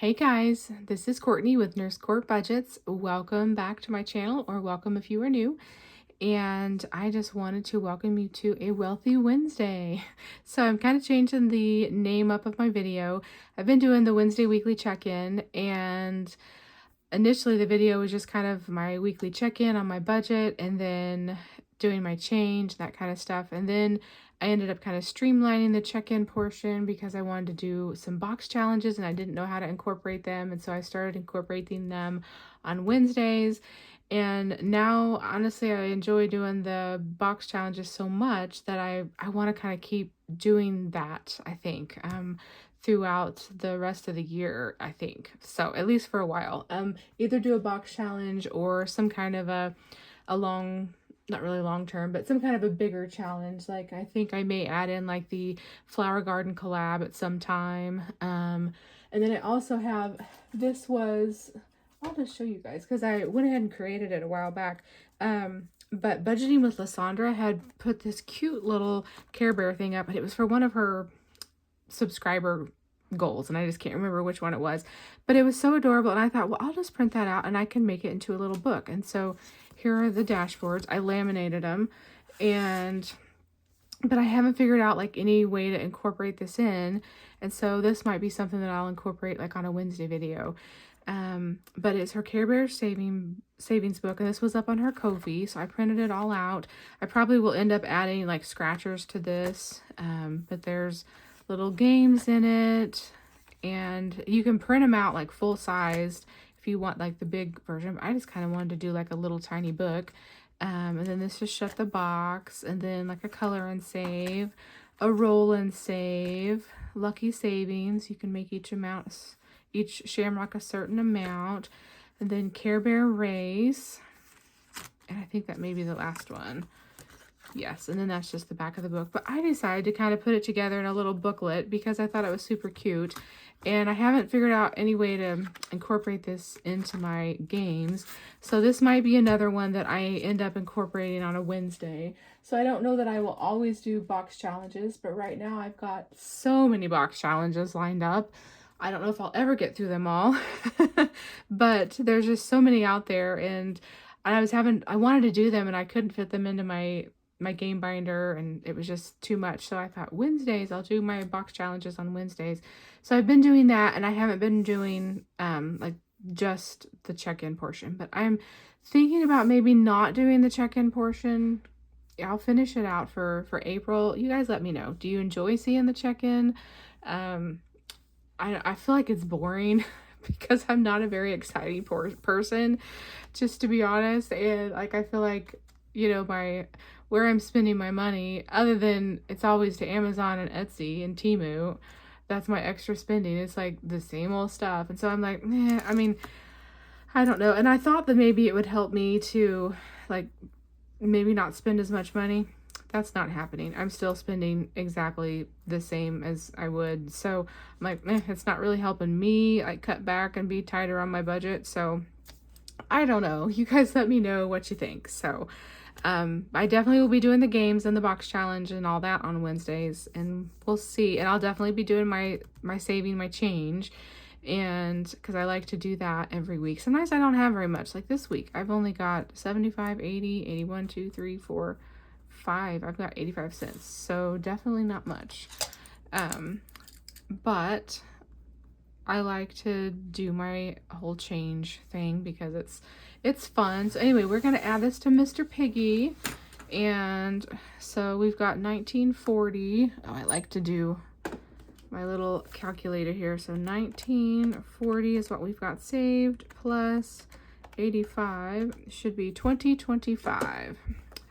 Hey guys, this is Courtney with Nurse Court Budgets. Welcome back to my channel, or welcome if you are new. And I just wanted to welcome you to a Wealthy Wednesday. So I'm kind of changing the name up of my video. I've been doing the Wednesday weekly check-in, and initially the video was just kind of my weekly check-in on my budget and then doing my change, that kind of stuff. And then I ended up kind of streamlining the check-in portion because I wanted to do some box challenges and I didn't know how to incorporate them. And so I started incorporating them on Wednesdays. And now, honestly, I enjoy doing the box challenges so much that I want to kind of keep doing that, I think, throughout the rest of the year, I think. So at least for a while, either do a box challenge or some kind of a long, not really long term, but some kind of a bigger challenge. Like I think I may add in like the flower garden collab at some time. And then I also have, I'll just show you guys because I went ahead and created it a while back. But Budgeting with Lysandra had put this cute little Care Bear thing up, and it was for one of her subscriber goals, and I just can't remember which one it was, but it was so adorable. And I thought, well, I'll just print that out and I can make it into a little book. And so here are the dashboards. I laminated them, but I haven't figured out like any way to incorporate this in. And so this might be something that I'll incorporate like on a Wednesday video. But it's her Care Bear savings book, and this was up on her Ko-fi, so I printed it all out. I probably will end up adding like scratchers to this, but there's little games in it, and you can print them out like full sized if you want like the big version. But I just kind of wanted to do like a little tiny book. And then this is shut the box, and then like a color and save, a roll and save, lucky savings. You can make each shamrock a certain amount, and then Care Bear race, and I think that may be the last one. Yes, and then that's just the back of the book. But I decided to kind of put it together in a little booklet because I thought it was super cute, and I haven't figured out any way to incorporate this into my games. So this might be another one that I end up incorporating on a Wednesday. So I don't know that I will always do box challenges, but right now I've got so many box challenges lined up. I don't know if I'll ever get through them all, but there's just so many out there, and I wanted to do them and I couldn't fit them into my game binder, and it was just too much. So I thought Wednesdays, I'll do my box challenges on Wednesdays. So I've been doing that, and I haven't been doing like just the check-in portion, but I'm thinking about maybe not doing the check-in portion. I'll finish it out for April. You guys let me know. Do you enjoy seeing the check-in? I feel like it's boring because I'm not a very exciting person, just to be honest. And like, I feel like, where I'm spending my money, other than it's always to Amazon and Etsy and Temu, that's my extra spending. It's like the same old stuff. And so I'm like, I don't know. And I thought that maybe it would help me to like maybe not spend as much money. That's not happening. I'm still spending exactly the same as I would. So I'm like, it's not really helping me like cut back and be tighter on my budget. So I don't know. You guys let me know what you think. So I definitely will be doing the games and the box challenge and all that on Wednesdays, and we'll see. And I'll definitely be doing my saving my change, and because I like to do that every week. Sometimes I don't have very much. Like this week, I've only got 75, 80, 81, 2, 3, 4, 5. I've got 85 cents, so definitely not much. But I like to do my whole change thing because it's fun. So anyway, we're gonna add this to Mr. Piggy, and so we've got 1940. Oh, I like to do my little calculator here. So 1940 is what we've got saved, plus 85 should be 2025.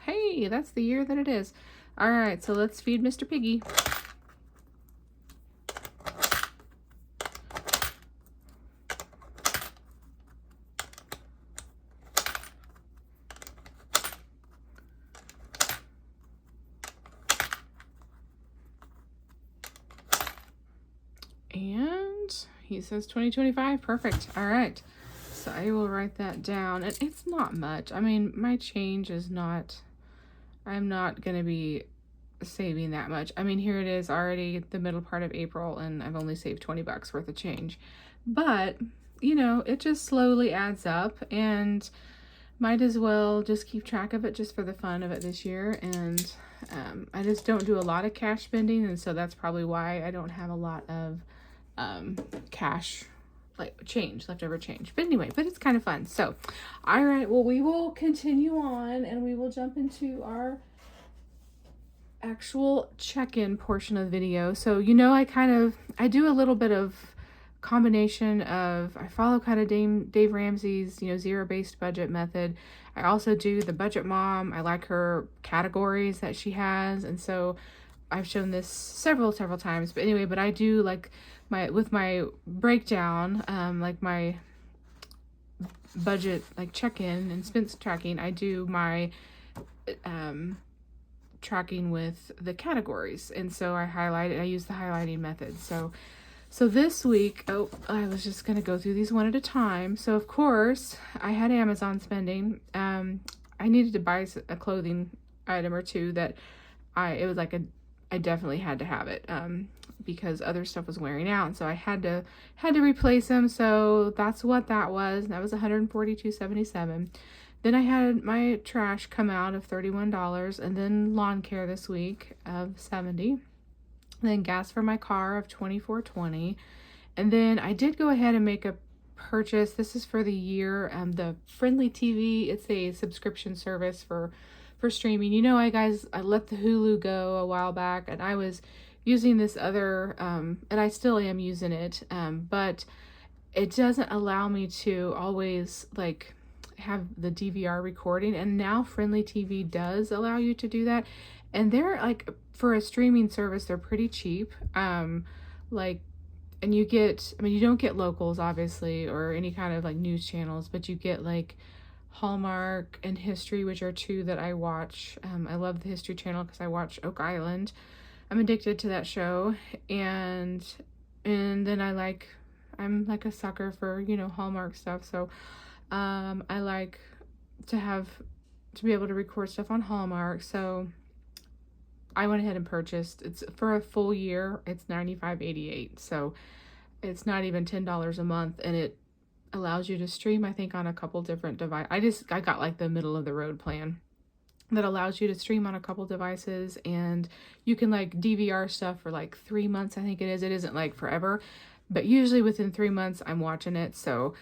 Hey, that's the year that it is. All right, so let's feed Mr. Piggy. And he says 2025. Perfect. All right. So I will write that down. And it's not much. I mean, my change is not, I'm not going to be saving that much. I mean, here it is already the middle part of April, and I've only saved 20 bucks worth of change. But, you know, it just slowly adds up, and might as well just keep track of it just for the fun of it this year. And I just don't do a lot of cash spending, and so that's probably why I don't have a lot of cash, like leftover change. But anyway, but it's kind of fun. So, all right, well, we will continue on, and we will jump into our actual check-in portion of the video. So, you know, I do a little bit of combination of, I follow kind of Dave Ramsey's, you know, zero-based budget method. I also do the Budget Mom. I like her categories that she has, and so I've shown this several times. But anyway, but I do like with my breakdown, like my budget, like check-in and expense tracking, I do my tracking with the categories, and so I use the highlighting method. So this week, I was just going to go through these one at a time. So of course I had Amazon spending. I needed to buy a clothing item or two that I definitely had to have it, because other stuff was wearing out. And so I had to replace them. So that's what that was. That was $142.77. Then I had my trash come out of $31, and then lawn care this week of $70. Then gas for my car of $24.20. And then I did go ahead and make a purchase. This is for the year. The Frndly TV, it's a subscription service for streaming. You know, I let the Hulu go a while back, and I was using this other, and I still am using it, but it doesn't allow me to always like have the DVR recording, and now Frndly TV does allow you to do that. And they're like, for a streaming service, they're pretty cheap. Like, and you get, I mean, you don't get locals obviously, or any kind of like news channels, but you get like Hallmark and History, which are two that I watch. I love the History Channel because I watch Oak Island. I'm addicted to that show. And then I'm like a sucker for, you know, Hallmark stuff. So I like to be able to record stuff on Hallmark. So I went ahead and purchased, it's for a full year, it's $95.88. So it's not even $10 a month, and it allows you to stream, I think, on a couple different devices. I got like the middle of the road plan that allows you to stream on a couple devices, and you can like DVR stuff for like 3 months, I think it is. It isn't like forever, but usually within 3 months I'm watching it. So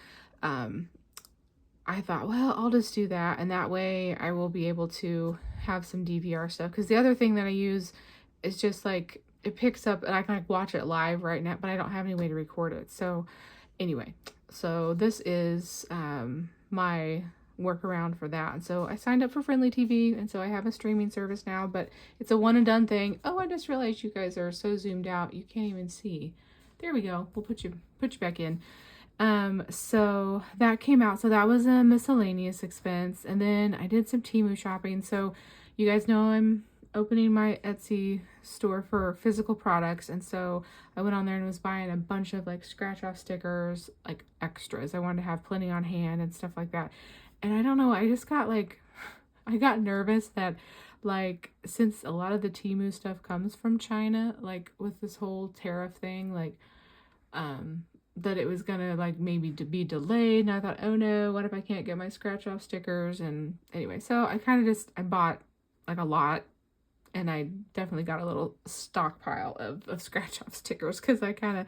I thought, well, I'll just do that, and that way I will be able to have some DVR stuff. Because the other thing that I use is just like, it picks up and I can like watch it live right now, but I don't have any way to record it. So anyway, so this is my workaround for that. And so I signed up for Frndly TV, and so I have a streaming service now, but it's a one and done thing. Oh, I just realized you guys are so zoomed out you can't even see. There we go. We'll put you back in. So that came out. So that was a miscellaneous expense. And then I did some Temu shopping. So you guys know I'm opening my Etsy store for physical products. And so I went on there and was buying a bunch of like scratch off stickers, like extras. I wanted to have plenty on hand and stuff like that. And I don't know, I just got like, I got nervous that like, since a lot of the Temu stuff comes from China, like with this whole tariff thing, like, that it was gonna like maybe to be delayed. And I thought, oh no, what if I can't get my scratch off stickers? And anyway, so I bought like a lot, and I definitely got a little stockpile of scratch off stickers because I kind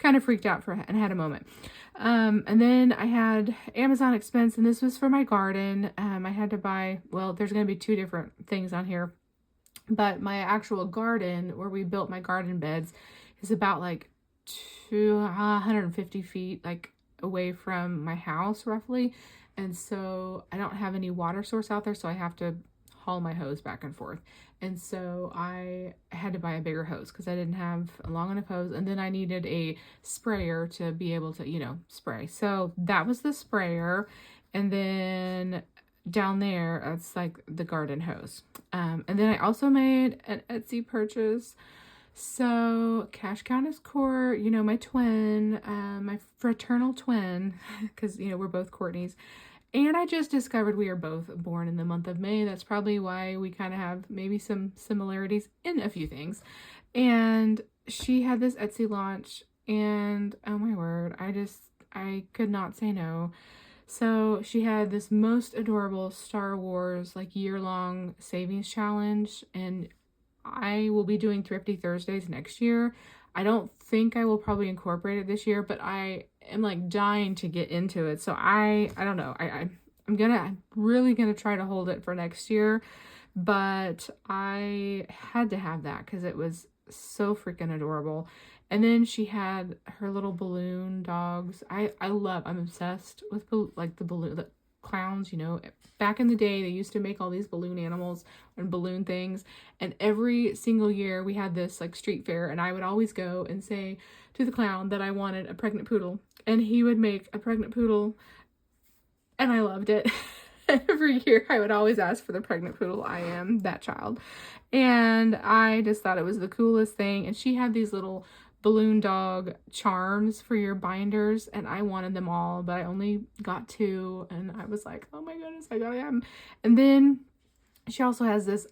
of freaked out and had a moment. And then I had Amazon expense, and this was for my garden. I had to buy, well, there's going to be two different things on here, but my actual garden where we built my garden beds is about like 250 feet like away from my house roughly, and so I don't have any water source out there, so I have to haul my hose back and forth. And so I had to buy a bigger hose because I didn't have a long enough hose, and then I needed a sprayer to be able to, you know, spray. So that was the sprayer, and then down there it's like the garden hose. And then I also made an Etsy purchase. So Cash Countess Court, you know, my twin, my fraternal twin, because, you know, we're both Courtneys. And I just discovered we are both born in the month of May. That's probably why we kind of have maybe some similarities in a few things. And she had this Etsy launch and oh my word, I could not say no. So she had this most adorable Star Wars like year-long savings challenge, and I will be doing Thrifty Thursdays next year. I don't think I will probably incorporate it this year, but I am like dying to get into it. So I don't know. I'm really gonna try to hold it for next year, but I had to have that because it was so freaking adorable. And then she had her little balloon dogs. I'm obsessed with like the balloon, the clowns, you know. Back in the day, they used to make all these balloon animals and balloon things. And every single year we had this like street fair, and I would always go and say to the clown that I wanted a pregnant poodle. And he would make a pregnant poodle, and I loved it. Every year I would always ask for the pregnant poodle. I am that child. And I just thought it was the coolest thing. And she had these little balloon dog charms for your binders, and I wanted them all, but I only got 2, and I was like, oh my goodness, I gotta have them. And then she also has this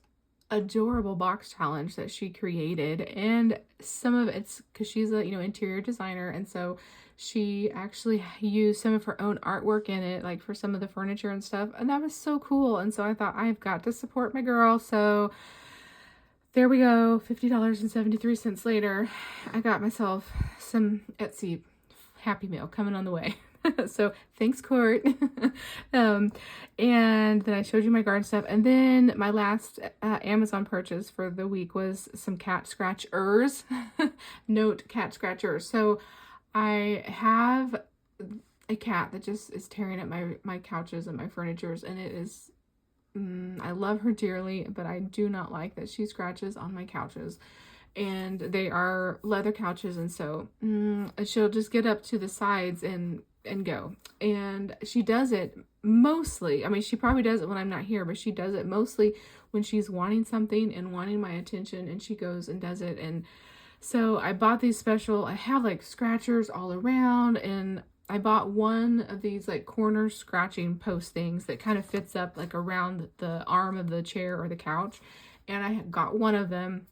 adorable box challenge that she created, and some of it's because she's a, you know, interior designer, and so she actually used some of her own artwork in it, like for some of the furniture and stuff, and that was so cool. And so I thought, I've got to support my girl. So there we go, $50.73 later, I got myself some Etsy Happy Meal coming on the way. So thanks, Court. And then I showed you my garden stuff. And then my last Amazon purchase for the week was some cat scratchers. Note, cat scratchers. So I have a cat that just is tearing at my couches and my furnitures, and it is, I love her dearly, but I do not like that she scratches on my couches. And they are leather couches, and so she'll just get up to the sides and go. And she does it mostly, I mean, she probably does it when I'm not here, but she does it mostly when she's wanting something and wanting my attention, and she goes and does it. And so I bought these special, I have like scratchers all around, and I bought one of these like corner scratching post things that kind of fits up like around the arm of the chair or the couch. And I got one of them,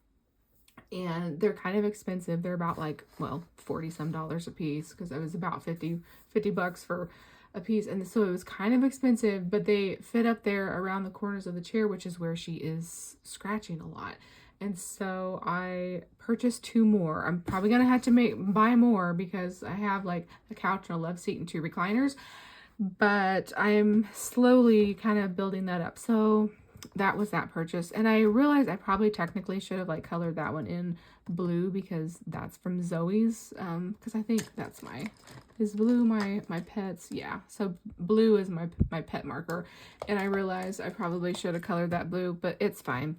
and they're kind of expensive. They're about like, well, 40 some dollars a piece, because it was about 50 bucks for a piece. And so it was kind of expensive, but they fit up there around the corners of the chair, which is where she is scratching a lot. And so I purchased 2 more. I'm probably gonna have to buy more, because I have like a couch and a love seat and 2 recliners, but I'm slowly kind of building that up. So that was that purchase. And I realized I probably technically should have like colored that one in blue, because that's from Zoe's, because I think that's is blue my pet's, yeah, so blue is my pet marker, and I realized I probably should have colored that blue, but it's fine.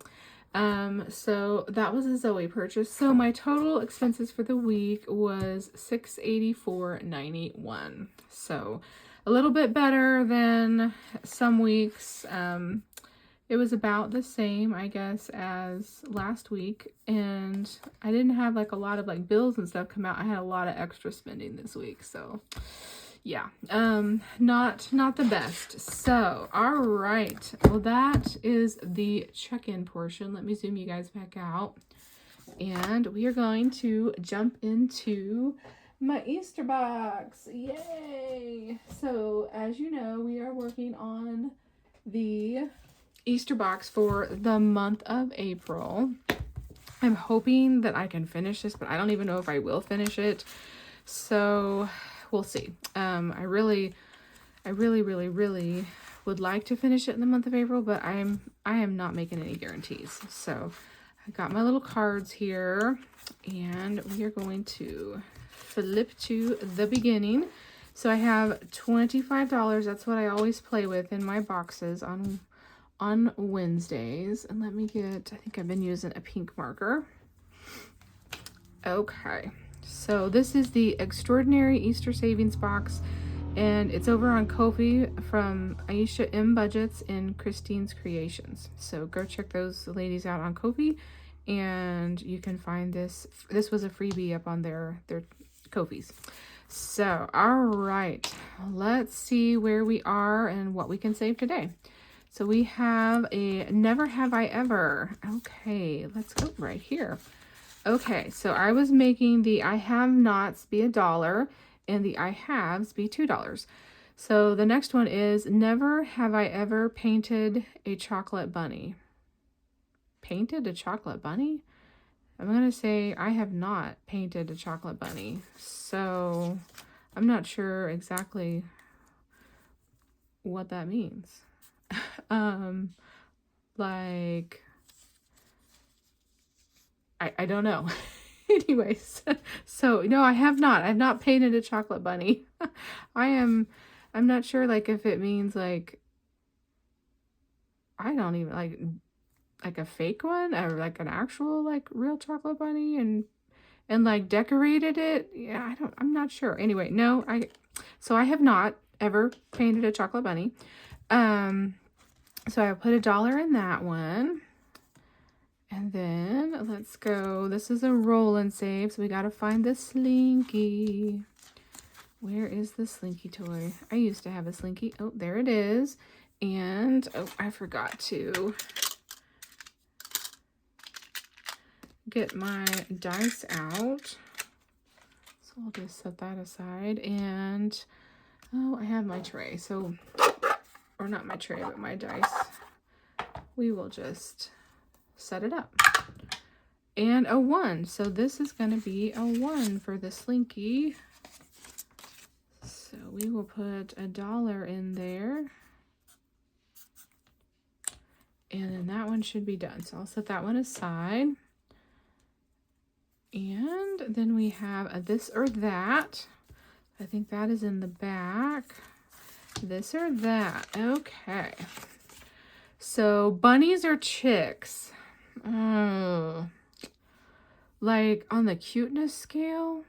So that was a Zoe purchase. So my total expenses for the week was $684.91. So a little bit better than some weeks. It was about the same, I guess, as last week, and I didn't have like a lot of like bills and stuff come out. I had a lot of extra spending this week, so yeah, not the best. So all right, well, that is the check-in portion. Let me zoom you guys back out, and we are going to jump into my Easter box. Yay! So as you know, we are working on the Easter box for the month of April. I'm hoping that I can finish this, but I don't even know if I will finish it, so we'll see. I really would like to finish it in the month of April, but I am not making any guarantees. So I got my little cards here, and we are going to flip to the beginning. So I have $25. That's what I always play with in my boxes on Wednesdays. And let me get, I think I've been using a pink marker. Okay, so this is the Extraordinary Easter Savings Box, and it's over on Ko-fi from Aisha M. Budgets and Christine's Creations. So go check those ladies out on Ko-fi, and you can find this. This was a freebie up on their Ko-fis. So, all right, let's see where we are and what we can save today. So we have a Never Have I Ever. Okay, let's go right here. Okay, so I was making the I have nots be $1 and the I haves be $2. So the next one is never have I ever painted a chocolate bunny. Painted a chocolate bunny? I'm going to say I have not painted a chocolate bunny. So I'm not sure exactly what that means. Like, I don't know. Anyways, so no, I have not. I've not painted a chocolate bunny. I'm not sure like if it means like I don't even like a fake one or like an actual like real chocolate bunny and like decorated it. Yeah, I'm not sure. Anyway, no, so I have not ever painted a chocolate bunny. So I put $1 in that one. And then let's go. This is a roll and save. So we got to find the Slinky. Where is the Slinky toy? I used to have a Slinky. Oh, there it is. And oh, I forgot to get my dice out. So I'll just set that aside. And oh, I have my tray. So, or not my tray, but my dice. We will just set it up. And a 1. So this is going to be a 1 for the Slinky. So we will put $1 in there. And then that one should be done. So I'll set that one aside. And then we have a this or that. I think that is in the back. This or that. Okay. So bunnies or chicks? Oh. Like on the cuteness scale?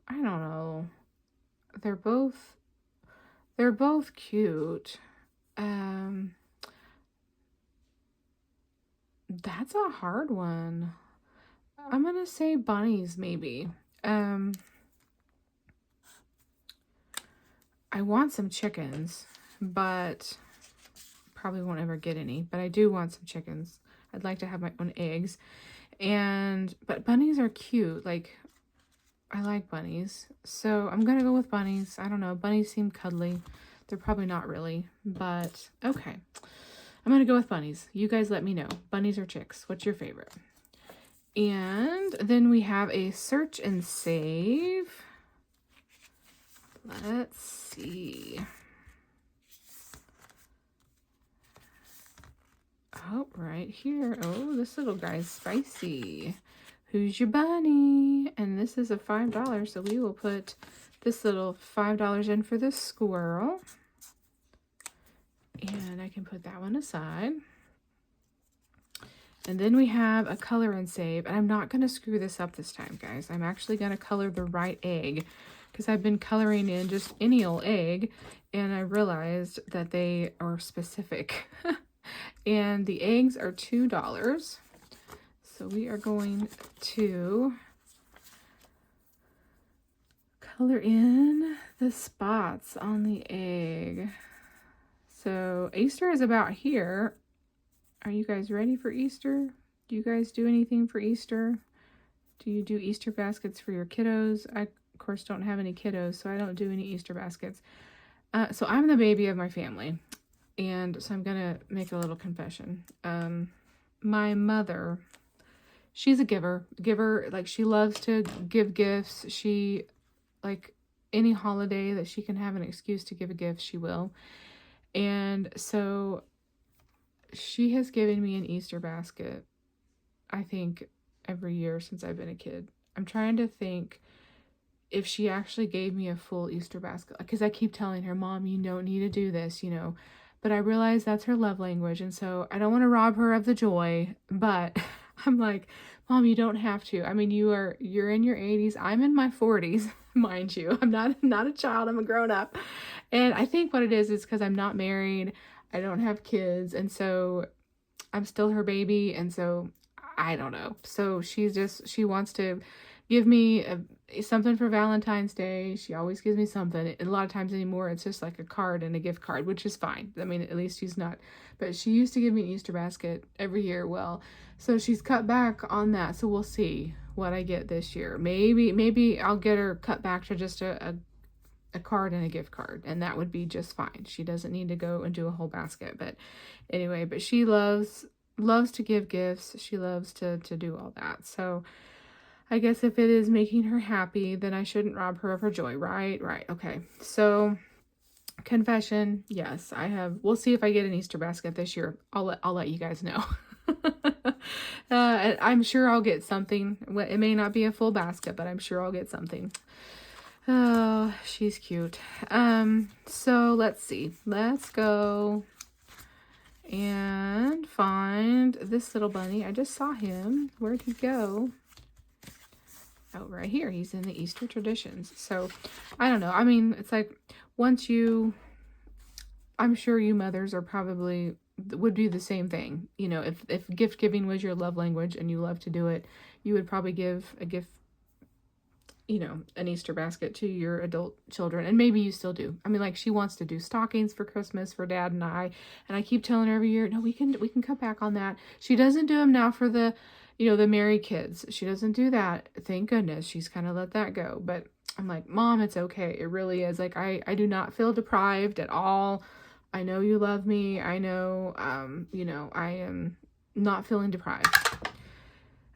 I don't know. They're both cute. That's a hard one. I'm gonna say bunnies maybe. I want some chickens, but probably won't ever get any, but I do want some chickens. I'd like to have my own eggs. But bunnies are cute. Like, I like bunnies. So I'm gonna go with bunnies. I don't know. Bunnies seem cuddly. They're probably not really, but okay. I'm gonna go with bunnies. You guys let me know. Bunnies or chicks? What's your favorite? And then we have a search and save. Let's see. Oh, right here. Oh, this little guy's spicy. Who's your bunny? And this is a $5, so we will put this little $5 in for the squirrel. And I can put that one aside. And then we have a color and save. And I'm not going to screw this up this time, guys. I'm actually going to color the right egg because I've been coloring in just any old egg. And I realized that they are specific. And the eggs are $2. So we are going to color in the spots on the egg. So Easter is about here. Are you guys ready for Easter? Do you guys do anything for Easter? Do you do Easter baskets for your kiddos? I, of course, don't have any kiddos, so I don't do any Easter baskets. So I'm the baby of my family. And so I'm going to make a little confession. My mother, she's a giver. Like, she loves to give gifts. She, like, any holiday that she can have an excuse to give a gift, she will. And so she has given me an Easter basket, I think, every year since I've been a kid. I'm trying to think if she actually gave me a full Easter basket. Because I keep telling her, Mom, you don't need to do this, you know. But I realize that's her love language. And so I don't want to rob her of the joy. But I'm like, Mom, you don't have to. I mean, you're in your 80s. I'm in my 40s, mind you. I'm not a child. I'm a grown up. And I think what it is because I'm not married. I don't have kids. And so I'm still her baby. And so I don't know. So she wants to give me something for Valentine's Day. She always gives me something. And a lot of times anymore, it's just like a card and a gift card, which is fine. I mean, at least she's not. But she used to give me an Easter basket every year. Well, so she's cut back on that. So we'll see. what I get this year. Maybe I'll get her cut back to just a card and a gift card, and that would be just fine. She doesn't need to go and do a whole basket. But anyway, but she loves to give gifts. She loves to do all that. So I guess if it is making her happy, then I shouldn't rob her of her joy, right? Right. Okay. So confession, yes, I have. We'll see if I get an Easter basket this year. I'll let you guys know. I'm sure I'll get something. It may not be a full basket, but I'm sure I'll get something. Oh, she's cute. So let's see. Let's go and find this little bunny. I just saw him. Where'd he go? Oh, right here. He's in the Easter traditions. So I don't know. I mean, it's like I'm sure you mothers are probably would do the same thing. You know, if gift giving was your love language and you love to do it, you would probably give a gift, you know, an Easter basket to your adult children. And maybe you still do. I mean, like, she wants to do stockings for Christmas for Dad and I keep telling her every year, no, we can cut back on that. She doesn't do them now for the, you know, the married kids. She doesn't do that. Thank goodness. She's kind of let that go. But I'm like, Mom, it's okay. It really is. Like, I do not feel deprived at all. I know you love me. I know, you know, I am not feeling deprived.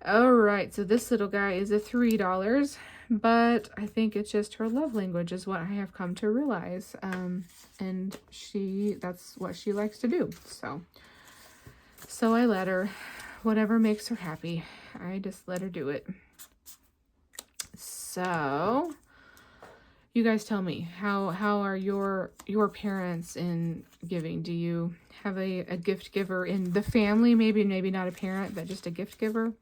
All right. So this little guy is a $3, but I think it's just her love language is what I have come to realize. And that's what she likes to do. So I let her, whatever makes her happy. I just let her do it. So you guys tell me, how are your parents in giving? Do you have a gift giver in the family? Maybe not a parent, but just a gift giver.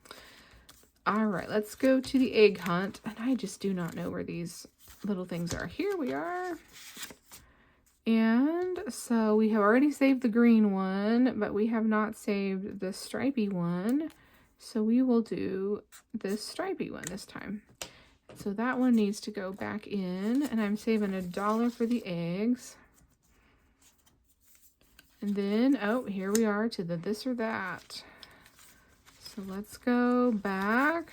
All right, let's go to the egg hunt. And I just do not know where these little things are. Here we are. And so we have already saved the green one, but we have not saved the stripy one. So we will do this stripy one this time. So that one needs to go back in, and I'm saving $1 for the eggs. And then, oh, here we are to the this or that. So let's go back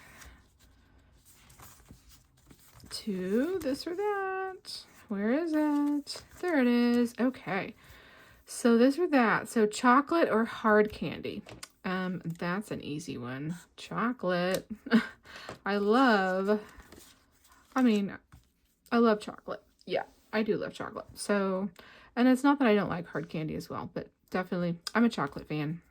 to this or that. Where is it? There it is. Okay. So this or that. So chocolate or hard candy. That's an easy one. Chocolate. I love chocolate. Yeah, I do love chocolate. So, and it's not that I don't like hard candy as well, but definitely I'm a chocolate fan.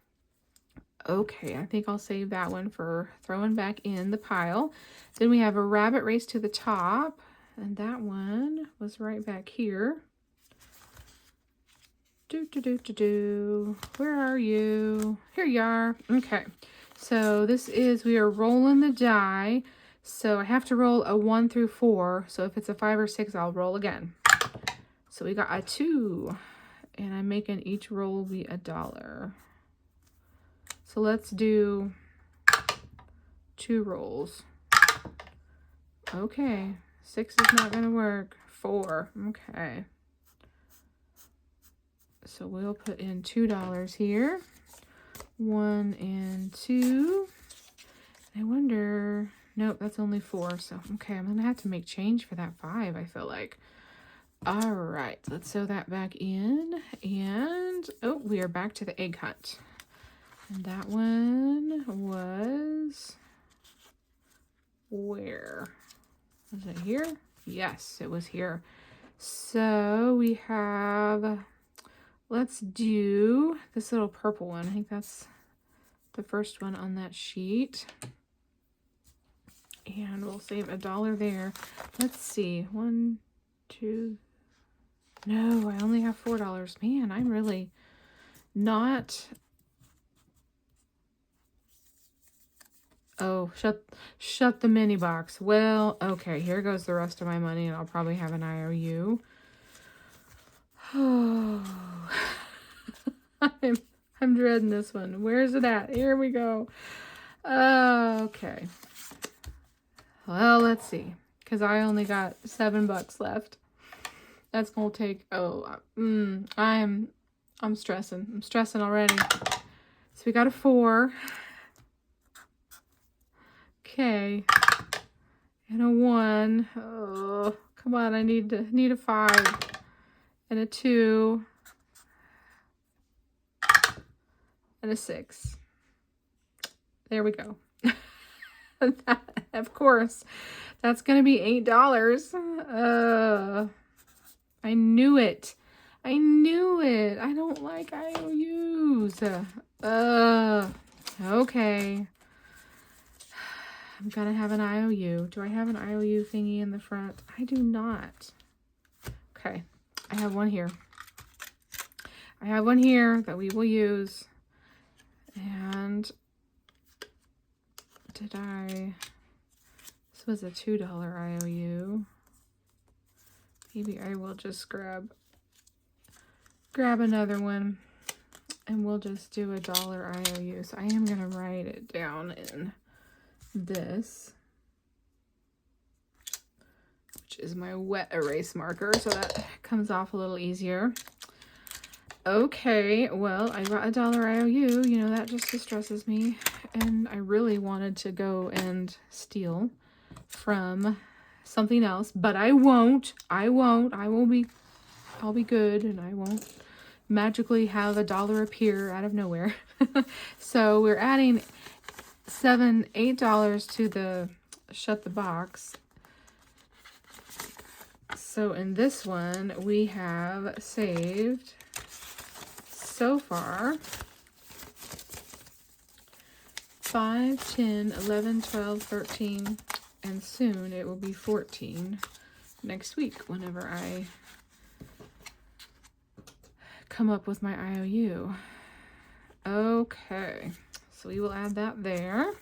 Okay, I think I'll save that one for throwing back in the pile. Then we have a rabbit race to the top, and that one was right back here. Where are you? Here you are. Okay, so we are rolling the die. So I have to roll a 1 through 4. So if it's a 5 or 6, I'll roll again. So we got a 2, and I'm making each roll be $1. So let's do 2 rolls. Okay, 6 is not going to work. 4, okay. So we'll put in $2 here. 1 and 2. I wonder, nope, that's only 4. So, okay, I'm going to have to make change for that 5, I feel like. All right, let's sew that back in. And, oh, we are back to the egg hunt. And that one was, where? Was it here? Yes, it was here. So we have, let's do this little purple one. I think that's the first one on that sheet. And we'll save $1 there. Let's see. 1, 2. No, I only have $4. Man, I'm really not. Oh, shut the mini box. Well, okay, here goes the rest of my money, and I'll probably have an IOU. Oh, I'm dreading this one. Where's it at? Here we go. Okay. Well, let's see, because I only got $7 left. That's gonna take. I'm stressing. I'm stressing already. So we got a 4. K. And a 1. Oh, come on, I need a 5. And a 2. And a 6. There we go. Of course, that's going to be $8. I knew it. I knew it. I don't like IOUs. Okay. I'm going to have an IOU. Do I have an IOU thingy in the front? I do not. Okay. I have one here. I have one here that we will use. And did I... This was a $2 IOU. Maybe I will just grab another one. And we'll just do a $1 IOU. So I am going to write it down in this, which is my wet erase marker, so that comes off a little easier. Okay, well, I got a $1 IOU. You know, that just distresses me. And I really wanted to go and steal from something else, but I won't. I'll be good, and I won't magically have a $1 appear out of nowhere. So we're adding $8 to the Shut the Box. So in this one, we have saved so far 5, 10, 11, 12, 13, and soon it will be 14 next week whenever I come up with my IOU. Okay, so we will add that there.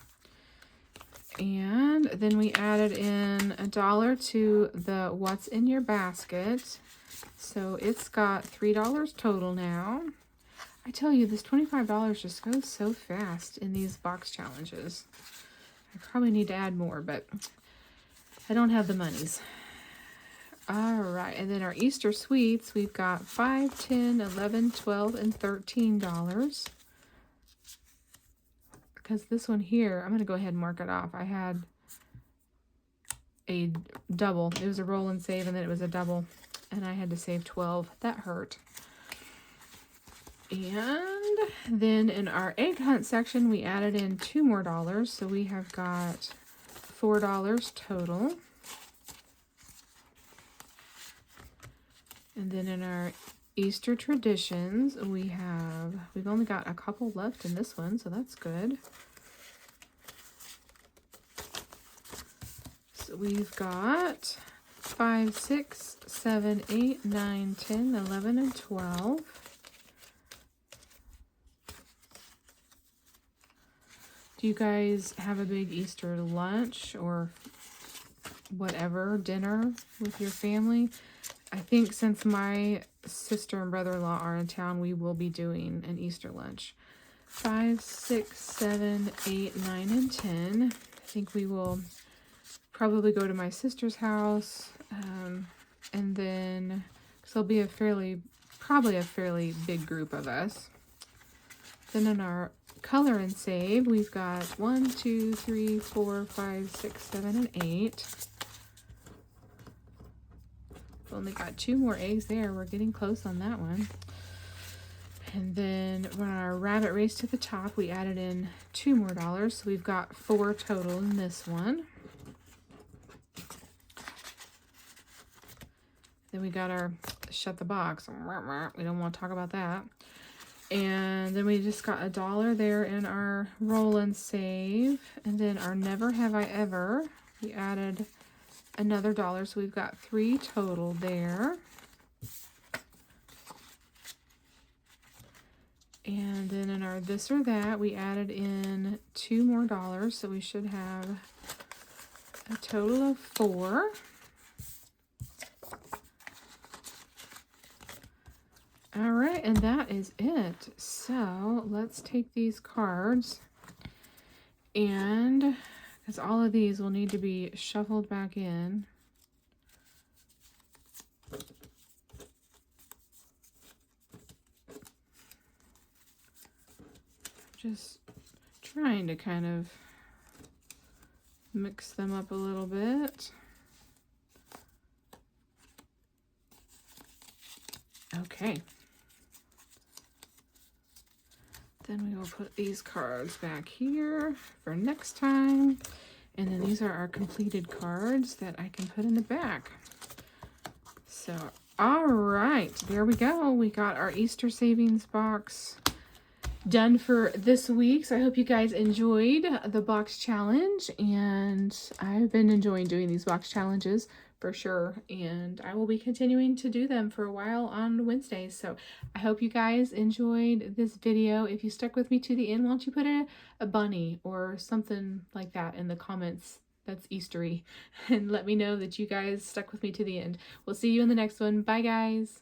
And then we added in $1 to the What's in Your Basket. So it's got $3 total now. I tell you, this $25 just goes so fast in these box challenges. I probably need to add more, but I don't have the monies. All right, and then our Easter sweets, we've got 5, 10, 11, 12, and $13. Because this one here, I'm going to go ahead and mark it off. I had a double. It was a roll and save, and then it was a double. And I had to save 12. That hurt. And then in our egg hunt section, we added in $2 more. So we have got $4 total. And then in our Easter traditions, we've only got a couple left in this one, so that's good. So we've got 5, 6, 7, 8, 9, 10, 11, and 12. Do you guys have a big Easter lunch or whatever, dinner with your family? I think since my sister and brother-in-law are in town, we will be doing an Easter lunch. 5, 6, 7, 8, 9, and 10. I think we will probably go to my sister's house. And then, because there'll be probably a fairly big group of us. Then in our color and save, we've got 1, 2, 3, 4, 5, 6, 7, and 8. Only got 2 more eggs there. We're getting close on that one. And then on our rabbit race to the top, we added in $2 more. So we've got 4 total in this one. Then we got our Shut the Box. We don't want to talk about that. And then we just got $1 there in our roll and save. And then our Never Have I Ever, we added another $1, so we've got 3 total there. And then in our This or That, we added in $2 more, so we should have a total of 4. All right, and that is it. So let's take these cards, and because all of these will need to be shuffled back in. Just trying to kind of mix them up a little bit. Okay. Then we will put these cards back here for next time. And then these are our completed cards that I can put in the back. So, all right, there we go. We got our Easter savings box done for this week. So I hope you guys enjoyed the box challenge, and I've been enjoying doing these box challenges for sure, and I will be continuing to do them for a while on Wednesdays. So I hope you guys enjoyed this video. If you stuck with me to the end, why don't you put a bunny or something like that in the comments that's Eastery, and let me know that you guys stuck with me to the end. We'll see you in the next one. Bye guys.